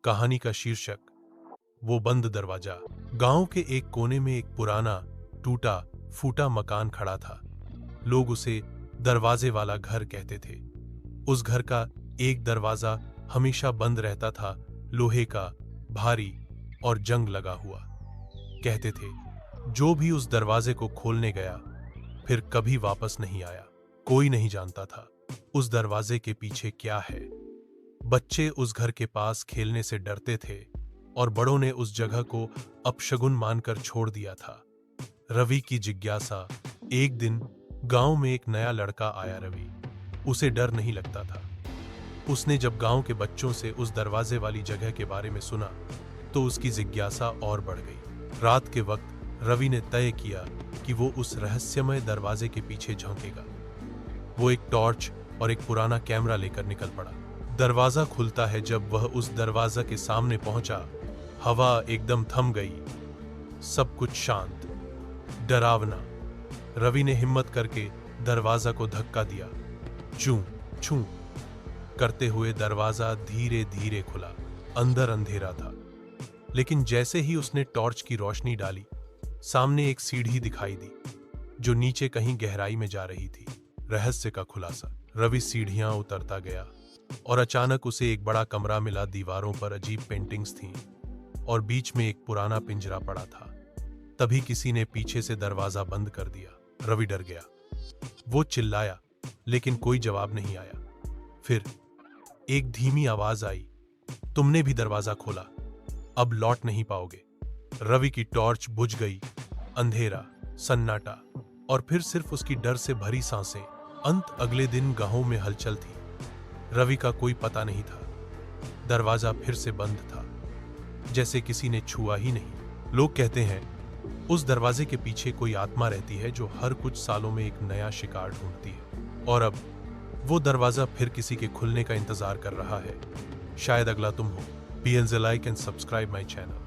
कहानी का शीर्षक वो बंद दरवाजा। गांव के एक कोने में एक पुराना टूटा फूटा मकान खड़ा था। लोग उसे दरवाजे वाला घर कहते थे। उस घर का एक दरवाजा हमेशा बंद रहता था, लोहे का, भारी और जंग लगा हुआ। कहते थे जो भी उस दरवाजे को खोलने गया फिर कभी वापस नहीं आया। कोई नहीं जानता था उस दरवाजे के पीछे क्या है। बच्चे उस घर के पास खेलने से डरते थे और बड़ों ने उस जगह को अपशगुन मानकर छोड़ दिया था। रवि की जिज्ञासा। एक दिन गांव में एक नया लड़का आया। रवि, उसे डर नहीं लगता था। उसने जब गांव के बच्चों से उस दरवाजे वाली जगह के बारे में सुना तो उसकी जिज्ञासा और बढ़ गई। रात के वक्त रवि ने तय किया कि वो उस रहस्यमय दरवाजे के पीछे झांकेगा। वो एक टॉर्च और एक पुराना कैमरा लेकर निकल पड़ा। दरवाजा खुलता है जब वह उस दरवाजा के सामने पहुंचा, हवा एकदम थम गई। सब कुछ शांत, डरावना। रवि ने हिम्मत करके दरवाजा को धक्का दिया। चूं छूं करते हुए दरवाजा धीरे धीरे खुला। अंदर अंधेरा था, लेकिन जैसे ही उसने टॉर्च की रोशनी डाली, सामने एक सीढ़ी दिखाई दी जो नीचे कहीं गहराई में जा रही थी। रहस्य का खुलासा। रवि सीढ़ियां उतरता गया और अचानक उसे एक बड़ा कमरा मिला। दीवारों पर अजीब पेंटिंग्स थीं और बीच में एक पुराना पिंजरा पड़ा था। तभी किसी ने पीछे से दरवाजा बंद कर दिया। रवि डर गया। वो चिल्लाया, लेकिन कोई जवाब नहीं आया। फिर एक धीमी आवाज आई, तुमने भी दरवाजा खोला, अब लौट नहीं पाओगे। रवि की टॉर्च बुझ गई। अंधेरा, सन्नाटा और फिर सिर्फ उसकी डर से भरी सांसें। अंत अगले दिन गांव में हलचल थी। रवि का कोई पता नहीं था। दरवाजा फिर से बंद था, जैसे किसी ने छुआ ही नहीं। लोग कहते हैं उस दरवाजे के पीछे कोई आत्मा रहती है जो हर कुछ सालों में एक नया शिकार ढूंढती है। और अब वो दरवाजा फिर किसी के खुलने का इंतजार कर रहा है। शायद अगला तुम हो। Be like and subscribe my channel.